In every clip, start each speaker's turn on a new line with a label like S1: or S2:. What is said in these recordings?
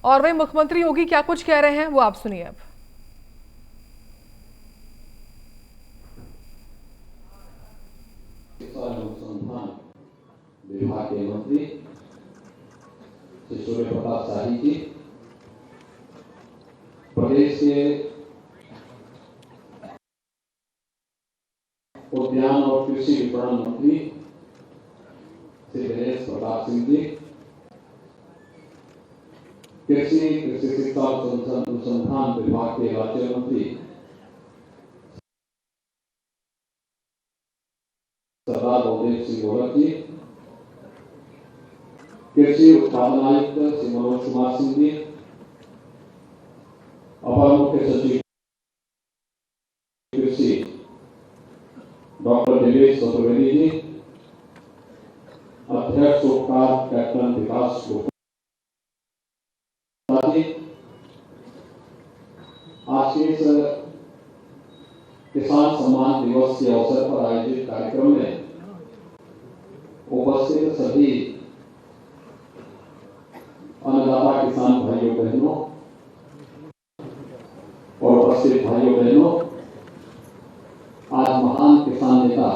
S1: और वही मुख्यमंत्री योगी क्या कुछ कह रहे हैं वो आप सुनिए अब।
S2: अनुसंधान विभाग के मंत्री श्री सूर्य प्रताप शाही जी, प्रदेश के उद्यान और कृषि विपणन मंत्री श्री गणेश प्रताप सिंह जी, कृषि शिक्षा अनुसंधान विभाग के राज्य मंत्री सरदार बलदेव सिंह गोलक जी, कृषि उत्पादन आयुक्त श्री मनोज कुमार सिंह जी, अपर मुख्य सचिव कृषि डॉक्टर दिवेश चतुर्वेदी जी, अध्यक्ष उपकार कैप्टन विकास गुप्ता जी, आज के इस किसान सम्मान दिवस के अवसर पर आयोजित कार्यक्रम में उपस्थित सभी अन्नदाता किसान भाइयों बहनों और उपस्थित भाइयों बहनों, आज महान किसान नेता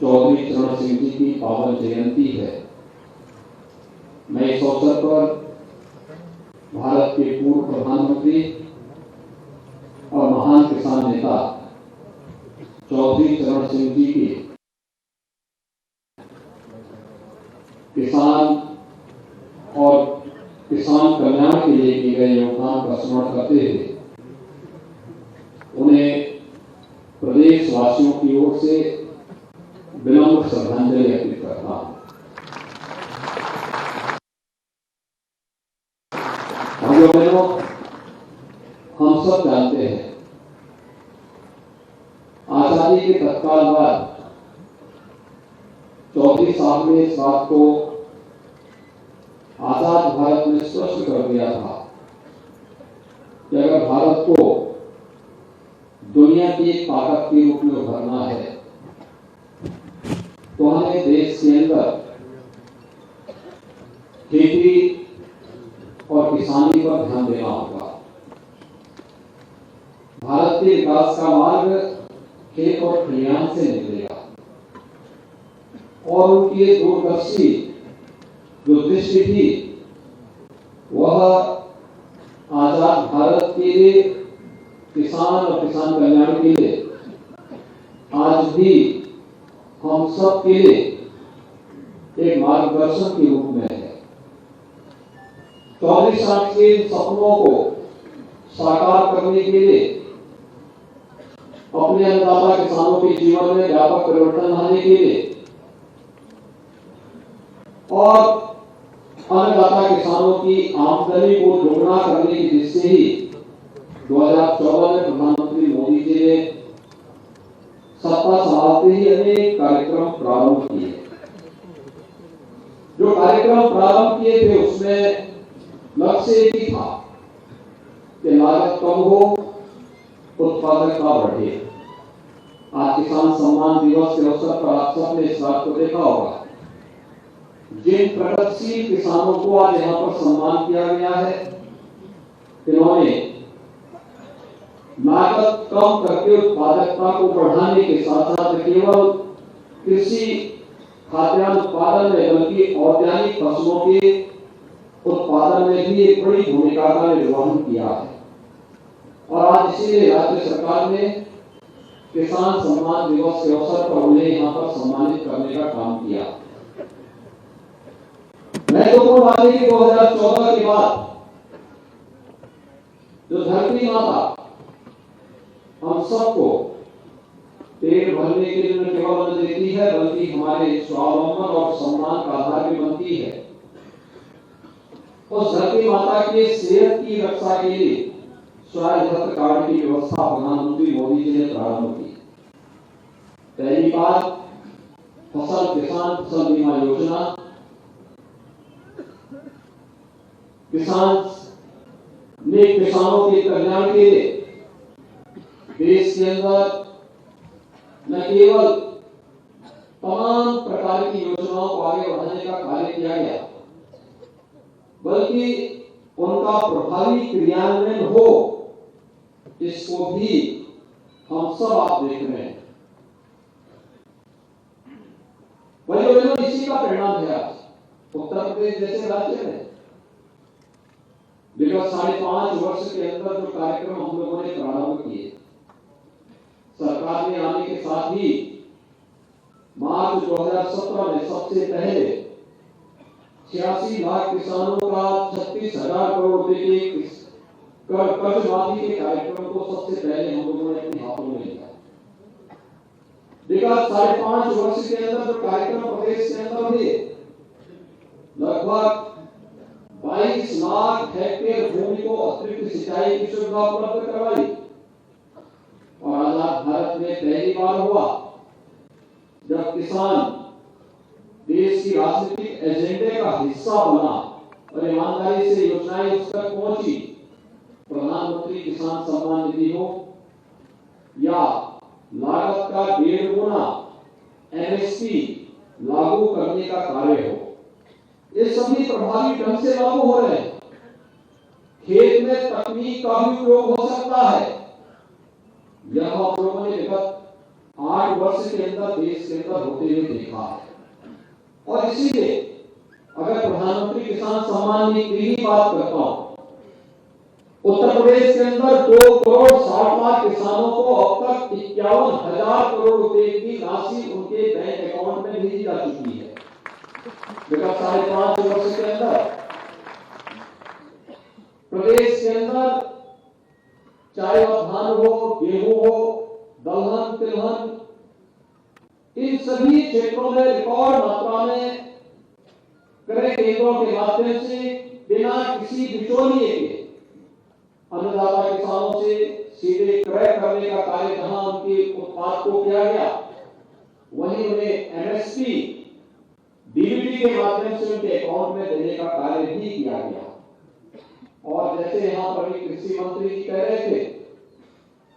S2: चौधरी चरण सिंह जी की पावन जयंती है। मैं इस अवसर पर भारत के पूर्व प्रधानमंत्री और महान किसान नेता चौधरी चरण सिंह जी की किसान और किसान कल्याण के लिए किए गए योगदान का स्मरण करते हुए उन्हें प्रदेश वासियों की ओर से विनम्र श्रद्धांजलि अर्पित करता हूं। भाइयों बहनों, हम सब जानते हैं आजादी के तत्काल बाद चौधरी साहब ने इस बात को आजाद भारत में स्पष्ट कर दिया था कि अगर भारत को दुनिया की एक ताकत के रूप में उभरना है तो हमें देश के अंदर खेती और किसानी पर ध्यान देना होगा। भारत के विकास का मार्ग खेत और खलिहान से निकलेगा और उनकी दूरदर्शी जो दृष्टि थी वह आजाद भारत के लिए, किसान और किसान कल्याण के लिए आज भी हम सब के लिए एक मार्गदर्शन के रूप में है। चौधरी साहब के सपनों को साकार करने के लिए, अपने अन्नदाता किसानों के जीवन में व्यापक परिवर्तन लाने के लिए और अन्नदाता किसानों की आमदनी को दोगुना करने की दृष्टि से ही 2014 में प्रधानमंत्री मोदी जी ने सत्ता संभालते ही अनेक कार्यक्रम प्रारंभ किए। जो कार्यक्रम प्रारंभ किए थे उसमें लक्ष्य एक ही था कि लागत कम हो, उत्पादकता बढ़े। आज किसान सम्मान दिवस के अवसर पर आप सबने इस बात को देखा होगा। जिन प्रगतिशील किसानों को आज यहाँ पर सम्मान किया गया है, इन्होंने लागत कम करके उत्पादकता को बढ़ाने के साथ साथ केवल कृषि खाद्यान्न उत्पादन में बल्कि औद्योगिक फसलों के उत्पादन में भी एक बड़ी भूमिका का निर्वहन किया है। और आज इसीलिए राज्य सरकार ने किसान सम्मान दिवस के अवसर पर उन्हें यहाँ पर सम्मानित करने का काम किया। महत्वपूर्ण बात है कि 2014 के बाद जो धरती माता हम सबको पेट भरने के लिए न केवल अन्न देती है बल्कि हमारे स्वावलंबन और सम्मान का आधार भी बनती है, उस धरती माता के सेहत की रक्षा के लिए स्वास्थ्य कार्ड की व्यवस्था प्रधानमंत्री मोदी जी ने प्रारंभ की। पहली बार फसल बीमा योजना, किसानों के कल्याण के लिए देश के अंदर न केवल तमाम प्रकार की योजनाओं को आगे बढ़ाने का कार्य किया गया बल्कि उनका प्रभावी क्रियान्वयन हो, इसको भी हम सब आप देख रहे हैं। भाइयों बहनों, इसी का परिणाम है आज उत्तर प्रदेश जैसे राज्य में विगत 5.5 वर्ष के अंदर जो कार्यक्रम हम लोगों ने प्रारंभ किए, सरकार में आने के साथ ही मार्च 2017 में सबसे पहले 86 लाख किसानों का 36,000 करोड़ रुपए के कर्ज माफी के कार्यक्रम को सबसे पहले हम लोगों ने अपने हाथों में लिया। विगत 5.5 वर्ष के अंदर जो कार्यक्रम प्रदेश के अंदर हुए, लगभग 22 लाख हेक्टेयर भूमि को अतिरिक्त सिंचाई की सुविधा उपलब्ध करवाई और आजाद भारत में पहली बार हुआ जब किसान देश की राजनीतिक एजेंडे का हिस्सा बना और ईमानदारी से योजनाएं उस तक पहुंची। प्रधानमंत्री किसान सम्मान निधि हो या लागत का 1.5 गुना एमएसपी लागू करने का कार्य हो, ये सभी प्रभावी ढंग से लागू हो रहे हैं। खेत में तकनीक का भी उपयोग हो सकता है। यह हम लोगों ने विगत 8 वर्ष के अंदर देश के अंदर होते हुए देखा है और इसीलिए अगर प्रधानमंत्री किसान सम्मान निधि की बात करता हूं, उत्तर प्रदेश के अंदर 2 करोड़ 60 लाख किसानों को अब तक 51,000 करोड़ रुपए की राशि उनके बैंक अकाउंट में भेजी जा चुकी है। विगत 5.5 वर्ष के अंदर प्रदेश के अंदर चाहे वह धान हो, गेहूं हो, दलहन, तिलहन, इन सभी क्षेत्रों में रिकॉर्ड मात्रा में क्रय केंद्रों के माध्यम से बिना किसी बिचौलिए के अन्नदाता किसानों से सीधे क्रय करने का कार्य जहां उनके उत्पाद को किया गया, वहीं उन्हें एमएसपी डीबीटी के माध्यम से उनके अकाउंट में देने का कार्य भी किया गया। और जैसे यहां पर भी कृषि मंत्री जी कह रहे थे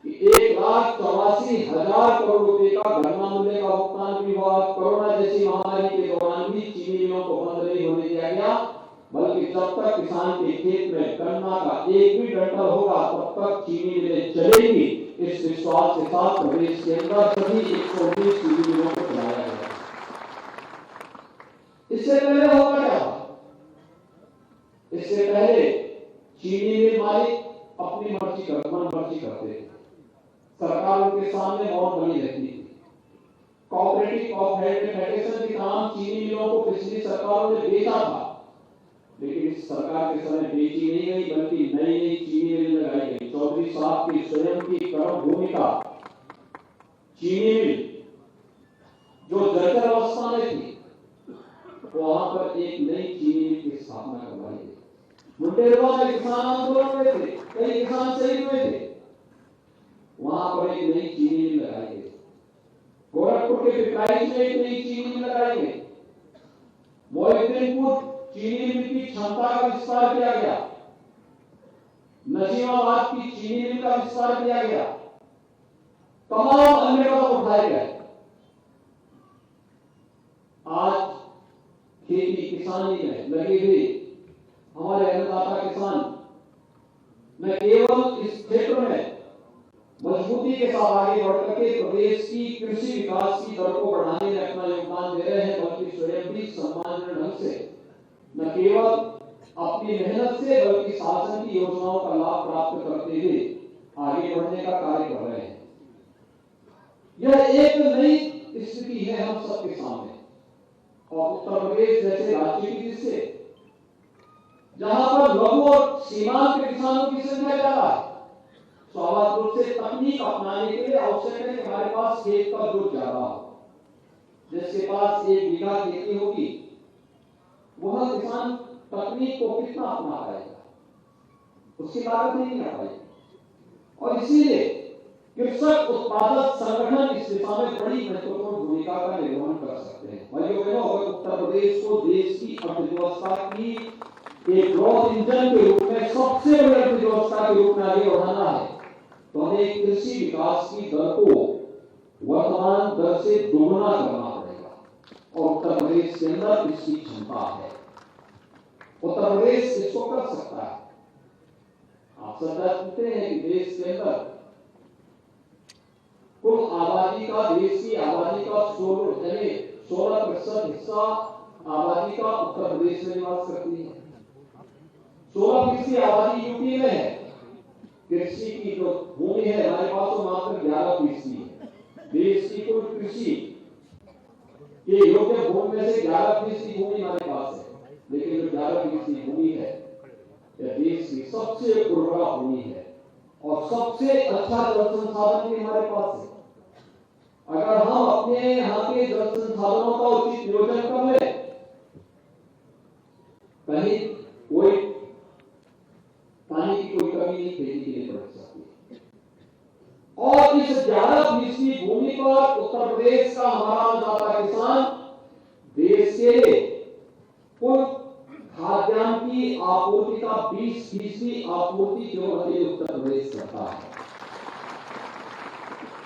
S2: कि 1,84,000 करोड़ रुपए का गन्ना मूल्य का भुगतान भी हुआ। कोरोना जैसी महामारी के दौरान भी चीनी मिलों को बंद नहीं होने दिया गया, बल्कि जब तक किसान के खेत में गन्ना का एक भी डंठल होगा तब तक चीनी मिलें चलेगी। इस विश्वास के साथ प्रदेश के अंदर सभी 119 चीनी मिलों को चलाया गया। इससे पहले होगा क्या? इससे पहले चीनी मिल मालिक अपनी मर्जी करते थे, सरकार उनके सामने बहुत बनी रहती थी। कोऑपरेटिव फेडरेशन के नाम चीनी मिलों को पिछली सरकारों ने बेचा था, लेकिन इस सरकार के समय बेची नहीं गई, बल्कि नई नई चीनी मिल लगाई गई। चौधरी साहब की स्वयं की कर्म भूमिका चीनी मिल जो जर्जर अवस्था में थी, वहां पर एक नई चीनी मिल की स्थापना करवाई गई। मुंडेरवा में किसान आंदोलन हुए थे, कई किसान शहीद हुए थे, वहां पर एक नई चीनी मिल लगाई गई। गोरखपुर के पिपराइच में एक नई चीनी मिल लगाई गई। मोहिद्दीनपुर चीनी मिल की क्षमता का विस्तार किया गया। नजीमाबाद की चीनी मिल का विस्तार किया गया। तमाम अन्य कदम उठाए गए। आज खेती किसानी में लगी हुई हमारे अन्नदाता किसान न केवल इस क्षेत्र में मजबूती के साथ आगे बढ़कर के प्रदेश की कृषि विकास की दर को बढ़ाने में अपना योगदान दे रहे हैं, बल्कि स्वयं भी सम्मानजनक ढंग से न केवल अपनी मेहनत से बल्कि शासन की योजनाओं का लाभ प्राप्त करते हुए आगे बढ़ने का कार्य कर रहे हैं। यह एक नई स्थिति है हम सबके सामने और उत्तर प्रदेश जैसे राज्य की दृष्टि से जहां पर लघु और सीमांत के किसानों की संख्या ज्यादा है, स्वाभाविक रूप से तकनीक अपनाने के लिए आवश्यक है कि हमारे पास खेत का जुट ज्यादा हो। जिसके पास 1 बीघा खेती होगी वह किसान तकनीक को कितना अपना पाएगा, उसकी लागत नहीं आ पाएगी। और इसीलिए कृषक उत्पादक संगठन इस दिशा में बड़ी महत्वपूर्ण भूमिका का निर्वहन कर सकते हैं। भाइयों बहनों, अगर उत्तर प्रदेश को देश की अर्थव्यवस्था की एक ग्रोथ इंजन के रूप में सबसे बड़ी अर्थव्यवस्था के रूप में आगे बढ़ाना है तो हमें कृषि विकास की दर को वर्तमान दर से दोगुना करना पड़ेगा और उत्तर प्रदेश के अंदर इसकी क्षमता है। उत्तर प्रदेश इसको कर सकता है। आप सब जानते हैं कि देश के अंदर कुल आबादी का, देश की आबादी का 16% हिस्सा आबादी का उत्तर प्रदेश में निवास करती है। 16% आबादी यूपी में है। कृषि की जो भूमि है हमारे पास वो मात्र 11% है। देश की कुल कृषि के योग्य भूमि में से 11% भूमि हमारे पास है, लेकिन जो 11% भूमि है यह देश की सबसे उर्वरा भूमि है और सबसे अच्छा जल संसाधन भी हमारे पास है। अगर हम अपने यहाँ के जल संसाधनों का उचित नियोजन कर ले, कहीं कोई पानी की कोई कमी नहीं खेती के लिए पड़ सकती। और इस 11% भूमि पर उत्तर प्रदेश का हमारा अन्नदाता किसान देश के कुल खाद्यान्न की आपूर्ति का 20% आपूर्ति केवल अकेले उत्तर प्रदेश करता है।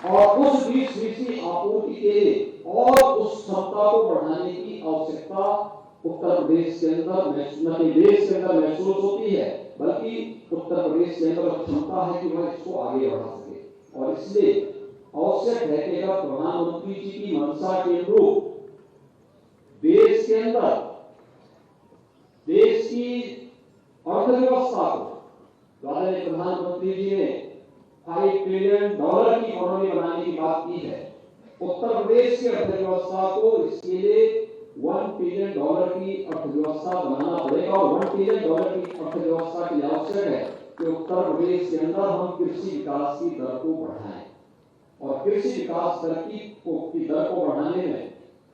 S2: और उस 20% आपूर्ति के लिए और उस क्षमता को बढ़ाने की आवश्यकता उत्तर प्रदेश के अंदर देश के अंदर महसूस होती है, बल्कि उत्तर प्रदेश के अंदर क्षमता है कि वह इसको आगे बढ़ा सके। और इसलिए आवश्यक है कि अगर प्रधानमंत्री जी की मंशा के अनुरूप देश के अंदर देश की अर्थव्यवस्था को, आदरणीय प्रधानमंत्री जी ने $5 ट्रिलियन की इकोनॉमी बनाने की बात की है, उत्तर प्रदेश की अर्थव्यवस्था को इसके लिए $1 ट्रिलियन की अर्थव्यवस्था बनाना पड़ेगा। और $1 ट्रिलियन की अर्थव्यवस्था के लिए आवश्यक है कि उत्तर प्रदेश के अंदर हम कृषि विकास की दर को बढ़ाएं। और कृषि विकास दर की दर को बढ़ाने में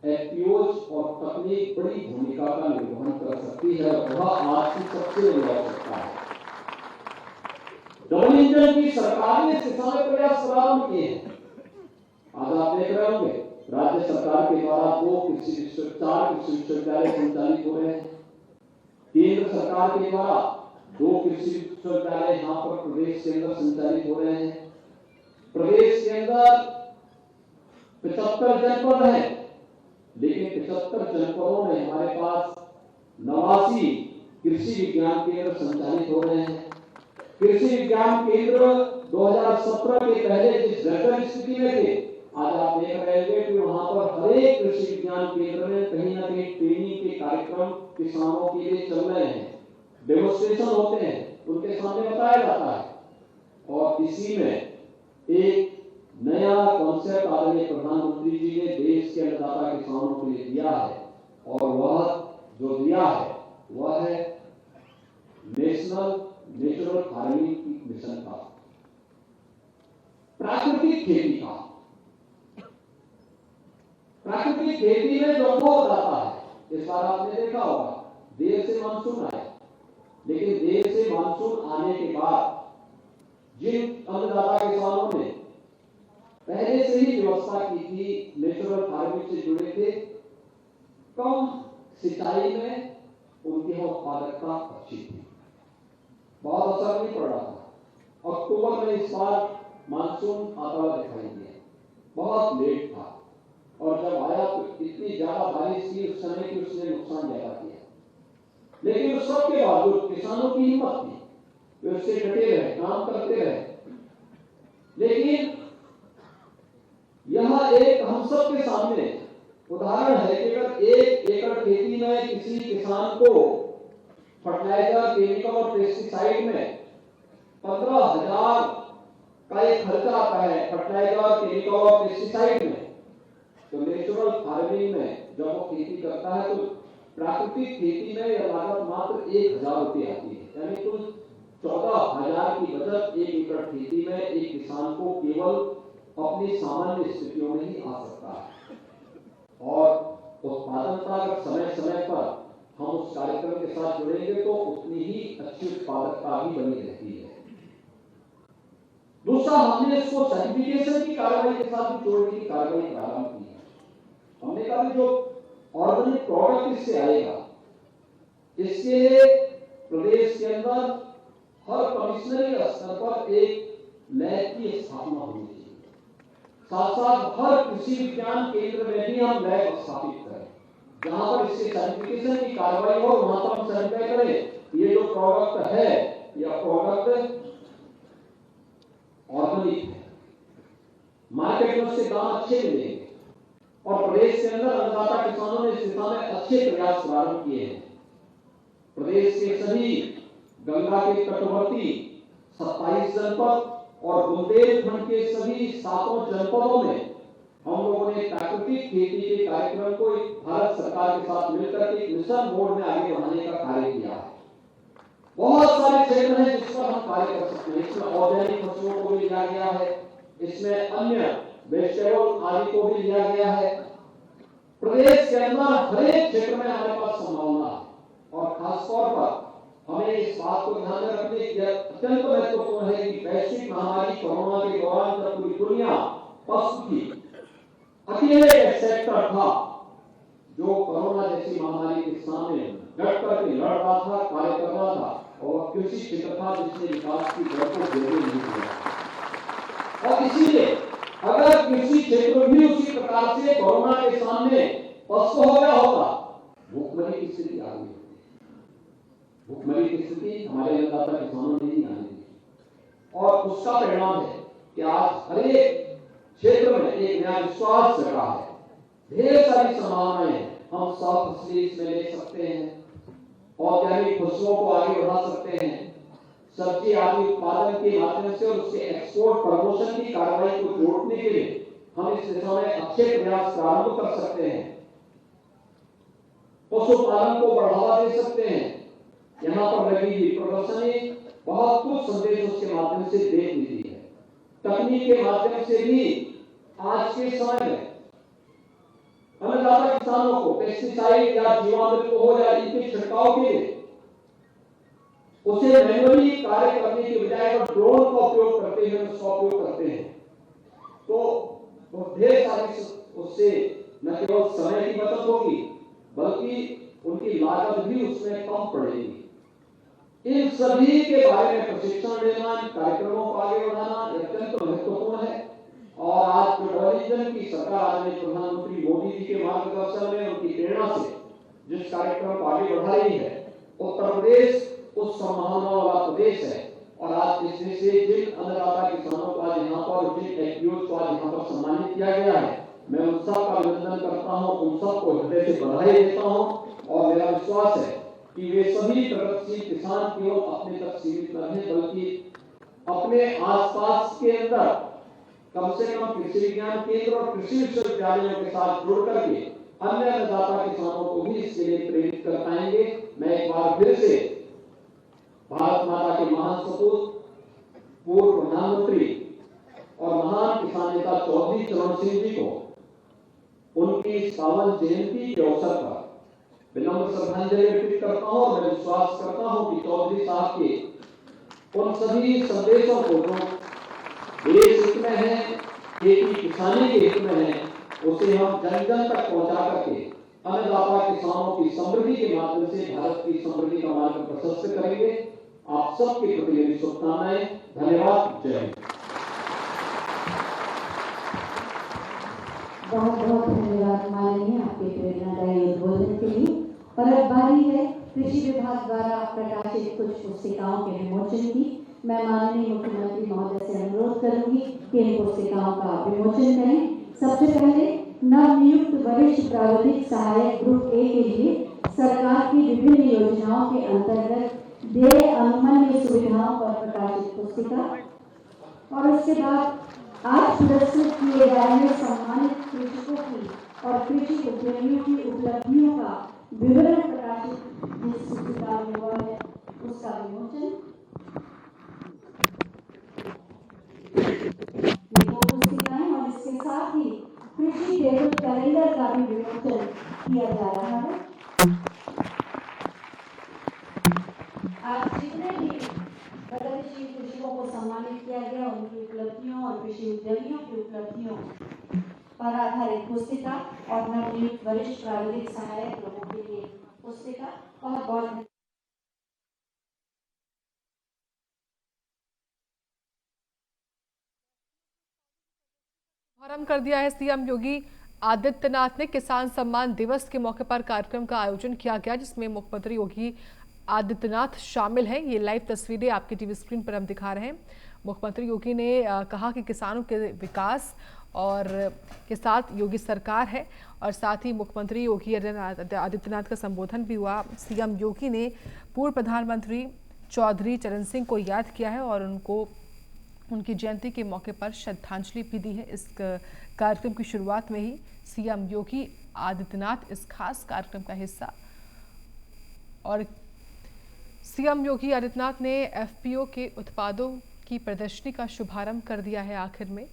S2: एफपीओज और तकनीक बड़ी भूमिका का निर्वहन कर सकती है। वह आज की सबसे बड़ी आवश्यकता है। डबल इंजन की सरकार ने किसान प्रयास प्रारंभ किए हैं। आज आप देख रहे होंगे राज्य सरकार के द्वारा 4 कृषि विश्वविद्यालय संचालित हो रहे हैं। केंद्र सरकार के द्वारा 2 कृषि विश्वविद्यालय यहाँ पर प्रदेश के अंदर संचालित हो रहे हैं। प्रदेश के अंदर 75 जनपद हैं, लेकिन 75 जनपदों में हमारे पास 89 कृषि विज्ञान केंद्र संचालित हो रहे हैं। कृषि विज्ञान केंद्र 2017 के पहले जिस बेहतर स्थिति में थे, आज आप देख रहे हैं कि वहां पर हर एक कृषि विज्ञान केंद्र में कहीं ना कहीं ट्रेनिंग के कार्यक्रम किसानों के लिए चल रहे हैं, डेमोन्स्ट्रेशन होते हैं, उनके सामने बताया जाता है। और इसी में एक नया कॉन्सेप्ट आदरणीय प्रधानमंत्री जी ने देश के अन्नदाता किसानों के लिए दिया है, और वह जो दिया है वह है नेचुरल फार्मिंग मिशन का, प्राकृतिक खेती का। प्राकृतिक खेती में जो बहुत आता है, इस बार आपने देखा होगा देर से मानसून आया, लेकिन देर से मानसून आने के बाद जिन अन्नदाता किसानों ने पहले से ही व्यवस्था की थी, नेचुरल फार्मिंग से जुड़े थे, कम सिंचाई में उनकी उत्पादकता अच्छी थी, बहुत असर नहीं पड़ रहा था। अक्टूबर में इस बार मानसून आता हुआ दिखाई दिया, बहुत लेट था, और जब आया तो इतनी ज्यादा बारिश थी उस समय की उसने नुकसान ज्यादा किया। लेकिन उस सब के बावजूद किसानों की हिम्मत थी, वे उससे डटे रहे, काम करते रहे। लेकिन यह एक हम सब के सामने उदाहरण है कि अगर 1 एकड़ खेती में किसी किसान को फर्टिलाइजर, केमिकल और पेस्टिसाइड में 15,000 का एक खर्चा आता है, फर्टिलाइजर, केमिकल और पेस्टिसाइड में, तो नेचुरल फार्मिंग में जब वो खेती करता है तो प्राकृतिक खेती में यह लागत मात्र 1,000 रुपये आती है। यानी कुल 14,000 की बचत 1 एकड़ खेती में एक किसान को केवल अपनी सामान्य स्थितियों में ही आ सकता है। और उत्पादकता अगर समय समय पर हम उस कार्यक्रम के साथ जुड़ेंगे तो उतनी ही अच्छी उत्पादकता भी बनी रहती है। दूसरा, हमने इसको सर्टिफिकेशन की कार्रवाई के साथ भी जोड़ने की कार्रवाई प्रारंभ की है। हमने कहा जो ऑर्गेनिक प्रोडक्ट इससे आएगा, इसके लिए प्रदेश के अंदर हर कमिश्नरी स्तर पर एक लैब की स्थापना होनी चाहिए। साथ साथ हर कृषि विज्ञान केंद्र में भी हम लैब स्थापित करें, जहां पर इसके सर्टिफिकेशन की कार्रवाई हो वहां पर हम सर्टिफाई करें ये जो प्रोडक्ट है या प्रोडक्ट ऑर्गेनिक है, मार्केट में उसके दाम अच्छे मिलेंगे। और प्रदेश के अंदर अन्नदाता किसानों ने इस दिशा में अच्छे प्रयास प्रारंभ किए हैं। प्रदेश के सभी गंगा के तटवर्ती 27 जनपद और बुंदेलखंड के सभी 7 जनपदों में हम लोगों ने प्राकृतिक खेती के कार्यक्रम को भारत सरकार के साथ मिलकर एक मिशन मोड में आगे बढ़ाने का कार्य किया है। बहुत सारे क्षेत्र हैं जिस पर हम कार्य कर सकते हैं। इसमें ऑर्गेनिक फसलों को भी लिया गया है, इसमें अन्य वेजिटेबल आदि को भी लिया गया है। प्रदेश के अंदर हर एक क्षेत्र में हमारे पास संभावना है और खासतौर पर हमें इस बात को ध्यान में रखने की अत्यंत महत्वपूर्ण है कि वैश्विक महामारी कोरोना के दौरान जब पूरी दुनिया पस्त थी, अकेले एक सेक्टर था जो कोरोना जैसी महामारी के सामने डट करके लड़ रहा था, कार्य कर रहा था, और कृषि क्षेत्र था जिसने विकास की दर को जोड़े नहीं किया। और इसीलिए अगर कृषि क्षेत्र भी उसी प्रकार से कोरोना के सामने पस्त हो गया होता, भूखमरी की स्थिति आ गई। भूखमरी की स्थिति हमारे अन्नदाता किसानों ने ही आने दी और उसका परिणाम है कि आज हर एक क्षेत्र में एक नया विश्वास जगा है। ढेर सारी संभावनाएं हैं। हम सब फसली इसमें ले सकते हैं, ऑर्गेनिक फसलों को आगे बढ़ा सकते हैं, सब्जी आदि उत्पादन के माध्यम से और उसके एक्सपोर्ट प्रमोशन की कार्रवाई को जोड़ने के लिए हम इस दिशा में अच्छे प्रयास प्रारंभ कर सकते हैं। पशुपालन को बढ़ावा दे सकते हैं। यहाँ पर लगी हुई प्रदर्शनी बहुत कुछ संदेश उसके माध्यम से दे दी है। तकनीक के माध्यम से भी आज के समय में अन्नदाता किसानों को पेस्टिसाइड या जीवामृत हो या इनके छिड़काव के लिए उसे मैनुअली कार्य करने की बजाय अगर ड्रोन का उपयोग करते हैं, उसका उपयोग करते हैं तो ढेर सारी उससे न केवल समय की बचत होगी बल्कि उनकी लागत भी उसमें कम पड़ेगी। इन सभी के बारे में प्रशिक्षण देना, इन कार्यक्रमों को आगे बढ़ाना अत्यंत महत्वपूर्ण है। और आज जो डबल की सरकार आदरणीय प्रधानमंत्री मोदी जी के मार्गदर्शन में उनकी प्रेरणा से जिस कार्यक्रम को आगे बढ़ा रही है, उत्तर प्रदेश उस संभावना वाला प्रदेश है। और आज इस देश से जिन अन्नदाता किसानों को आज यहाँ पर जिन एफपीओ को आज यहाँ पर सम्मानित किया गया है, मैं उन सब का अभिनंदन करता हूँ, उन सबको हृदय से बधाई देता हूँ। और मेरा विश्वास है कि वे सभी प्रगतिशील किसान केवल अपने तक सीमित न रहे बल्कि अपने आसपास के अंदर कम से कम कृषि विज्ञान केंद्र और कृषि विश्वविद्यालयों के साथ जुड़ करके अन्य अन्नदाता किसानों को भी इसके लिए प्रेरित कर पाएंगे। मैं एक बार फिर से भारत माता के महान सपूत, पूर्व प्रधानमंत्री और महान किसान नेता चौधरी चरण सिंह जी को उनकी 52 जयंती के अवसर पर विनम्र श्रद्धांजलि अर्पित करता हूं। और मैं विश्वास करता हूं कि चौधरी साहब के उन सभी संदेशों को जो देश हित में है, खेती किसानी के हित में है, उसे हम जन जन तक पहुंचा करके अन्नदाता किसानों की समृद्धि के माध्यम से भारत की समृद्धि का मार्ग प्रशस्त करेंगे। आप सबके प्रति मेरी शुभकामनाएं। धन्यवाद। जय हिंद।
S3: बहुत बहुत धन्यवाद माननीय आपके प्रेरणादायी उद्बोधन के लिए। और अब बारी है कृषि विभाग द्वारा प्रकाशित कुछ पुस्तिकाओं के विमोचन की। मैं माननीय मुख्यमंत्री महोदय से अनुरोध करूंगी कि इन पुस्तिकाओं का विमोचन करें। सबसे पहले नवनियुक्त वरिष्ठ प्राविधिक सहायक ग्रुप ए के लिए सरकार की विभिन्न योजनाओं के अंतर्गत देय अनुमन्य सुविधाओं पर प्रकाशित पुस्तिका, और उसके बाद आज पुरस्कृत किए जा रहे सम्मानित कृषकों की और कृषि उद्यमियों की उपलब्धियों का विवरण प्रकाशित जिस पुस्तिका में हुआ है उसका विमोचन। ये दो पुस्तिकाएं और इसके साथ ही कृषि टेबल कैलेंडर का भी विमोचन किया जा रहा है। आज जितने भी प्रगतिशील कृषकों को सम्मानित किया गया उनकी उपलब्धियों और कृषि उद्यमियों की उपलब्धियों पर आधारित पुस्तिका और नवनियुक्त वरिष्ठ प्राविधिक सहायक लोगों के लिए पुस्तिका। बहुत बहुत
S1: शुभारंभ कर दिया है सीएम योगी आदित्यनाथ ने किसान सम्मान दिवस के मौके पर कार्यक्रम का आयोजन किया गया, जिसमें मुख्यमंत्री योगी आदित्यनाथ शामिल हैं। ये लाइव तस्वीरें आपकी टीवी स्क्रीन पर हम दिखा रहे हैं। मुख्यमंत्री योगी ने कहा कि किसानों के विकास और के साथ योगी सरकार है, और साथ ही मुख्यमंत्री योगी आदित्यनाथ का संबोधन भी हुआ। सीएम योगी ने पूर्व प्रधानमंत्री चौधरी चरण सिंह को याद किया है और उनकी जयंती के मौके पर श्रद्धांजलि भी दी है। इस कार्यक्रम की शुरुआत में ही सीएम योगी आदित्यनाथ इस खास कार्यक्रम का हिस्सा, और सीएम योगी आदित्यनाथ ने एफपीओ के उत्पादों की प्रदर्शनी का शुभारंभ कर दिया है। आखिर में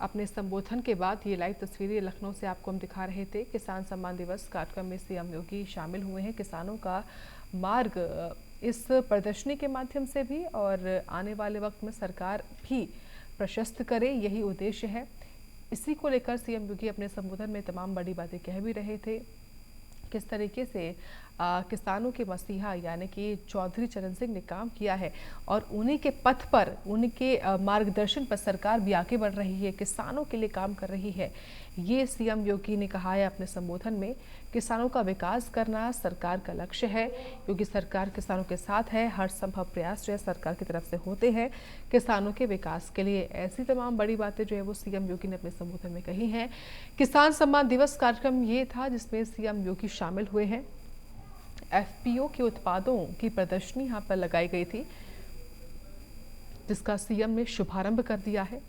S1: अपने संबोधन के बाद ये लाइव तस्वीरें लखनऊ से आपको हम दिखा रहे थे। किसान सम्मान दिवस कार्यक्रम में सीएम योगी शामिल हुए हैं। किसानों का मार्ग इस प्रदर्शनी के माध्यम से भी और आने वाले वक्त में सरकार भी प्रशस्त करे, यही उद्देश्य है। इसी को लेकर सीएम योगी अपने संबोधन में तमाम बड़ी बातें कह भी रहे थे। किस तरीके से किसानों के मसीहा यानी कि चौधरी चरण सिंह ने काम किया है और उन्हीं के पथ पर, उनके मार्गदर्शन पर सरकार भी आगे बढ़ रही है, किसानों के लिए काम कर रही है। ये सीएम योगी ने कहा है अपने संबोधन में। किसानों का विकास करना सरकार का लक्ष्य है। योगी सरकार किसानों के साथ है। हर संभव प्रयास जो है सरकार की तरफ से होते हैं किसानों के विकास के लिए। ऐसी तमाम बड़ी बातें जो है वो सीएम योगी ने अपने संबोधन में कही हैं। किसान सम्मान दिवस कार्यक्रम ये था जिसमें सीएम योगी शामिल हुए हैं। एफपीओ के उत्पादों की प्रदर्शनी यहाँ पर लगाई गई थी, जिसका सीएम ने शुभारंभ कर दिया है।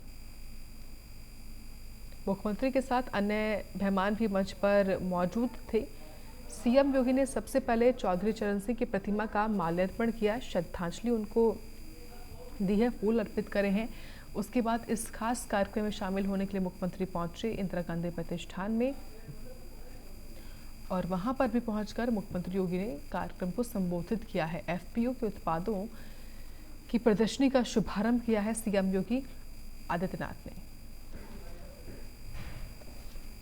S1: मुख्यमंत्री के साथ अन्य मेहमान भी मंच पर मौजूद थे। सीएम योगी ने सबसे पहले चौधरी चरण सिंह की प्रतिमा का माल्यार्पण किया, श्रद्धांजलि उनको दी है, फूल अर्पित करे हैं। उसके बाद इस खास कार्यक्रम में शामिल होने के लिए मुख्यमंत्री पहुंचे इंदिरा गांधी प्रतिष्ठान में, और वहां पर भी पहुंचकर मुख्यमंत्री योगी ने कार्यक्रम को संबोधित किया है। एफपीओ के उत्पादों की प्रदर्शनी का शुभारंभ किया है सीएम योगी आदित्यनाथ ने।